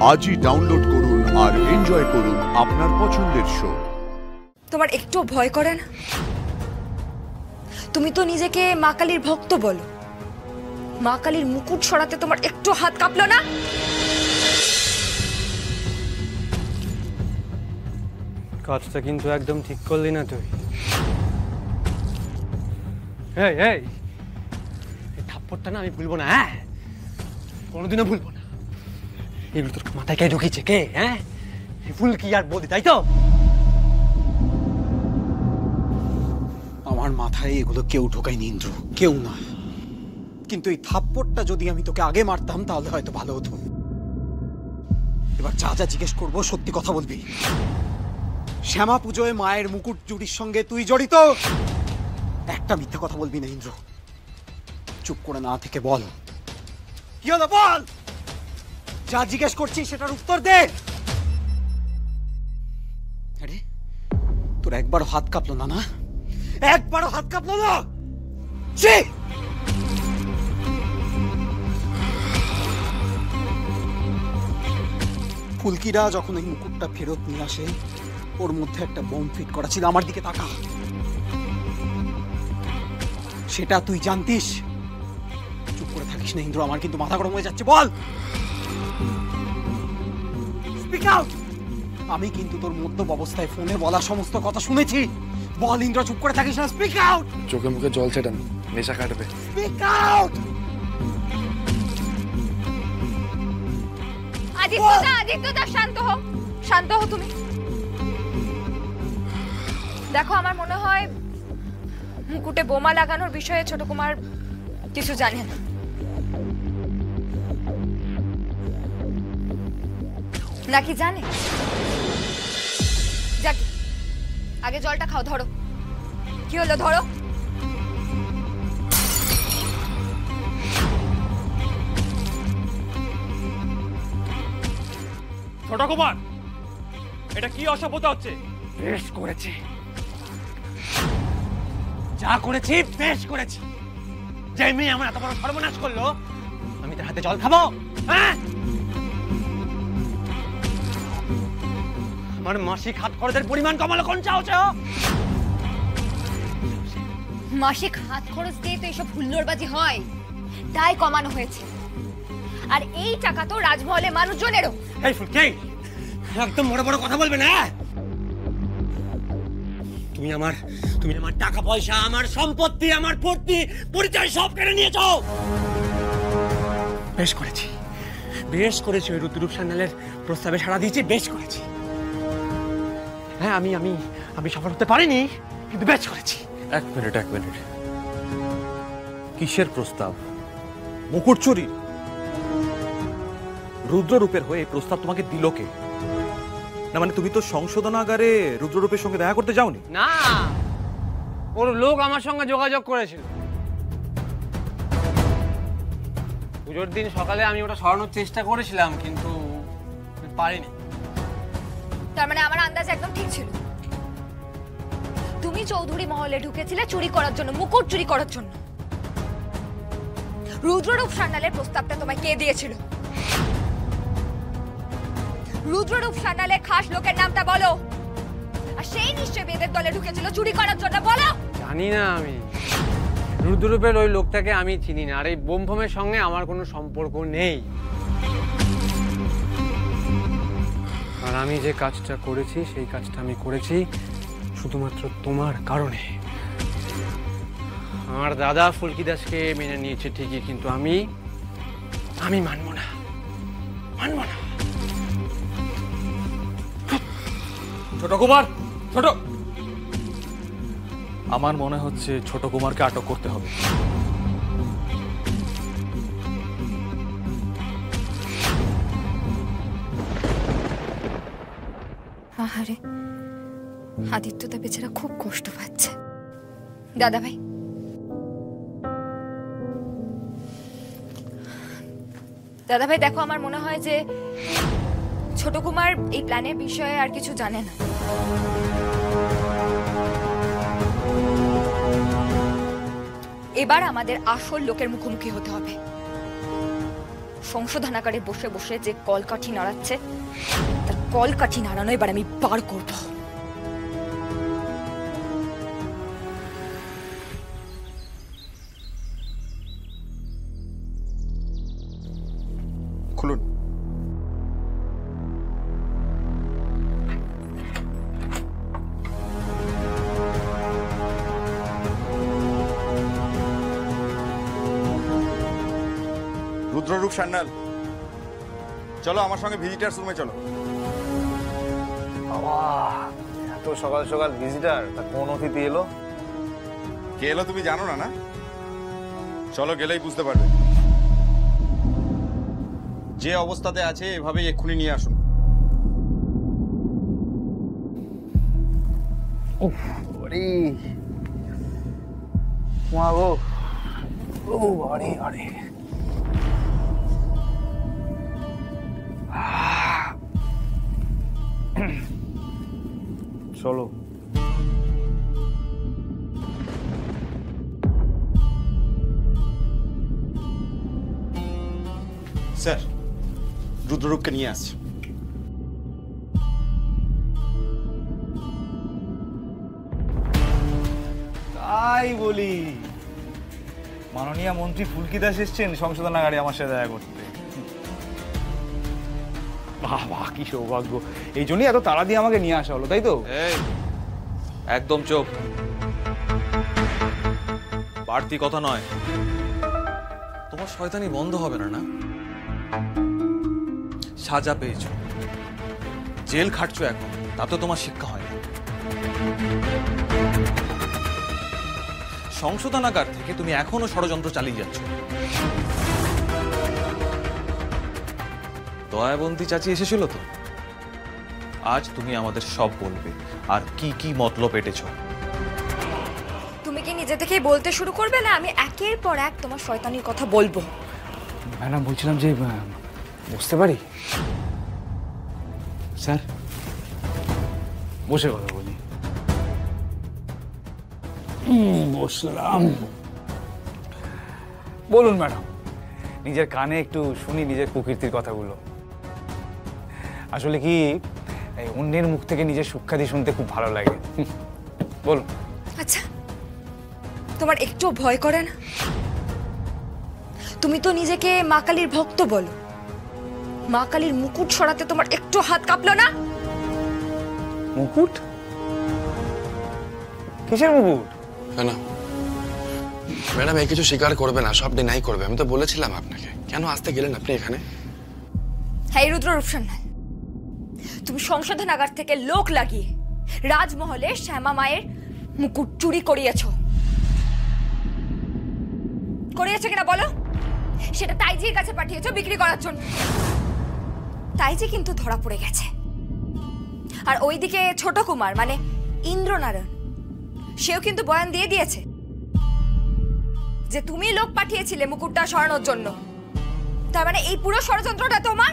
আজই ডাউনলোড করুন আর এনজয় করুন আপনার পছন্দের শো। তোমার একটু ভয় করে না? তুমি তো নিজেকে মা কালীর ভক্ত বলো, মা কালীর মুকুট সরাতে তোমার একটু হাত কাঁপলো না? কাজটা কিন্তু একদম ঠিক করলি না তুই। এই এই থাপ্পড়টা না আমি ভুলবো না, হ্যাঁ, কোনোদিনও ভুলবো না। এগুলো তোর মাথায় কে ঢুকিয়েছে? কে? হ্যাঁ, ফুল কি আর বলদি, তাই তো? আমার মাথায় এগুলো কেউ ঢোকায়নি ইন্দ্র, কেউ না। কিন্তু এই থাপ্পড়টা যদি আমি তোকে আগে মারতাম তাহলে হয়তো ভালো হতো। এবার যা যা জিজ্ঞেস করবো সত্যি কথা বলবি। শ্যামা পুজোয় মায়ের মুকুট চুরির সঙ্গে তুই জড়িত? একটা মিথ্যা কথা বলবি না ইন্দ্র। চুপ করে না থেকে বল, কি হলো বল। যা জিজ্ঞেস করছি সেটার উত্তর দে। আরে তোর একবারও হাত কাঁপলো না? না, একবারও হাত কাঁপলো না? ফুলকিরা যখন এই মুকুটটা ফেরত নিয়ে আসে ওর মধ্যে একটা বোম ফিট করা ছিল। আমার দিকে তাকা, সেটা তুই জানতিস? চুপ করে থাকিস না ইন্দ্র, আমার কিন্তু মাথা গরম হয়ে যাচ্ছে। বল, স্পিক আউট। আমি কিন্তু তোর মদ্যপ অবস্থায় ফোনে বলা সমস্ত কথা শুনেছি। বল ইন্দ্র, চুপ করে থাকিস না, স্পিক আউট। চোখে মুখে জল ছেটান, নেশা কাটবে। Speak out. আদিত্যদা শান্ত হও, শান্ত হও তুমি। দেখো, আমার মনে হয় মুকুটে বোমা লাগানোর বিষয়ে ছোট কুমার কিছু জানে না। নাকি জানে? যাকে আগে জলটা খাও, ধরো। কি হলো, ধরো। ছোট কুমার, এটা কি অসভ্যতা হচ্ছে? বেশ করেছি, যা করেছি বেশ করেছি। যে মেয়ে আমার এত বড় সর্বনাশ করলো, আমি তার হাতে জল খাবো? হ্যাঁ, আমার মাসিক হাত খরচের পরিমাণ কমালো কোন চাওছে? মাসিক হাত খরচ দিয়ে তো এইসব হুল্লোড়বাজি হয়, তাই কমানো হয়েছে। আর এই টাকা তো রাজমহলে মানুষজনেরও। এই ফুলকি, একদম বড় বড় কথা বলবে না। তুমি আমার টাকা পয়সা, আমার সম্পত্তি, আমার ফুর্তি, পরিচয় সব কেড়ে নিয়েছো। বেশ করেছি, বেশ করেছি। ওই রুদ্ররূপ সান্যালের প্রস্তাবে সাড়া দিয়েছি, বেশ করেছি। হ্যাঁ, আমি সফল হতে পারিনি, কিন্তু বেশ করেছি। এক মিনিট। কিসের প্রস্তাব? মুকুট চুরি? রুদ্ররূপের হয়ে এই প্রস্তাব তোমাকে দিল কে? না মানে তুমি তো সংশোধনাগারে রুদ্ররূপের সঙ্গে দেখা করতে যাওনি? না, ওর লোক আমার সঙ্গে যোগাযোগ করেছিল। পুজোর দিন সকালে আমি ওটা সরানোর চেষ্টা করেছিলাম, কিন্তু পারিনি। তার মানে আমার আন্দাজ একদম ঠিক ছিল। তুমি চৌধুরী মহলে ঢুকেছিলে চুরি করার জন্য, মুকুট চুরি করার জন্য। রুদ্ররূপ সান্যালের প্রস্তাবটা তোমায় কে দিয়েছিল? রুদ্ররূপ সান্যালের খাস লোকের নামটা বলো। আর সেই নিশ্চয় বেদের দলে ঢুকেছিল চুরি করার জন্য, বলো। জানি না, আমি রুদ্ররূপের ওই লোকটাকে আমি চিনি না। আর এই বোম ফোমের সঙ্গে আমার কোনো সম্পর্ক নেই। আর আমি যে কাজটা করেছি সেই কাজটা আমি করেছি শুধুমাত্র তোমার কারণে। আমার দাদা ফুলকি দাসকে মেনে নিয়েছে ঠিকই, কিন্তু আমি মানবো না। ছোট কুমার, আমার মনে হচ্ছে ছোট কুমারকে আটক করতে হবে। আহারে, আদিত্যদা বেচারা খুব কষ্ট পাচ্ছে। দাদা ভাই, দেখো, আমার মনে হয় যে ছোট কুমার এই প্ল্যানের বিষয়ে আর কিছু জানে না। এবার আমাদের আসল লোকের মুখোমুখি হতে হবে। সংশোধনাগারে বসে বসে যে কলকাঠি নাড়াচ্ছে তার কলকাঠি নাড়ানো এবার আমি বার করব। খুলুন। রুদ্ররূপ সান্যাল, চলো আমার সঙ্গে ভিজিটার্স রুমে চলো। বাবা, এত সকাল সকাল ভিজিটার? তা কোন অতিথি এলো? কে এলো তুমি জানো না? না, চলো, গেলেই বুঝতে পারবে। যে অবস্থাতে আছে এভাবেই এক্ষুনি নিয়ে আসুন। ওরে মা গো, ও আরে আরে, চলো। স্যার, রুদ্ররূপকে নিয়ে আসছি। তাই বলি, মাননীয় মন্ত্রী ফুলকি দাস এসছেন সংশোধনাগারে আমার সাথে দেখা করতে। বাহ বাহ, কি সৌভাগ্য! এই জন্যই এত তাড়া দিয়ে আমাকে নিয়ে আসা হলো, তাই তো? এই একদম চুপ, বাড়তি কথা নয়। তোমার শয়তানি বন্ধ হবে না? না, সাজা পেয়েছো, জেল খাটছো এখন, তাতে তোমার শিক্ষা হয় না। সংশোধনাগার থেকে তুমি এখনো ষড়যন্ত্র চালিয়ে যাচ্ছ। দয়াবন্তী চাচি এসেছিল তো, আজ তুমি আমাদের সব বলবে আর কি কি মতলব এটেছ। তুমি কি নিজে থেকেই বলতে শুরু করবে, না আমি একের পর এক তোমার শয়তানির কথা বলবো? ম্যাডাম, বলছিলাম যে বসতে পারি? স্যার, বসে কথা বলি। বসলাম। বলুন ম্যাডাম, নিজের কানে একটু শুনি নিজের কুকীর্তির কথাগুলো। আসলে কি, এই অন্যের মুখ থেকে নিজের সুখ্যাতি শুনতে খুব ভালো লাগে। বলুন। আচ্ছা, তোমার একটু ভয় করে না? তুমি তো নিজেকে মা কালীর ভক্ত বলো, মা কালীর মুকুট সরাতে তোমার একটু হাত কাঁপলো না? মুকুট? কিসের মুকুট? না ম্যাডাম, এই কিছু স্বীকার করবে না, সব ডিনাই করবে। আমি তো বলেছিলাম আপনাকে। কেন আসতে গেলেন আপনি এখানে? হ্যাঁ রুদ্ররূপ সান্যাল, তুমি সংশোধনাগার থেকে লোক লাগিয়ে রাজমহলে শ্যামা মায়ের মুকুট চুরি করিয়েছো কিনা বলো? সেটা তাইজির কাছে পাঠিয়েছো বিক্রি করার জন্য। তাইজি কিন্তু ধরা পড়ে গেছে। আর ওইদিকে ছোট কুমার মানে ইন্দ্রনারায়ণ, সেও কিন্তু বয়ান দিয়ে দিয়েছে যে তুমি লোক পাঠিয়েছিলে মুকুটটা সরানোর জন্য। তার মানে এই পুরো ষড়যন্ত্রটা তোমার।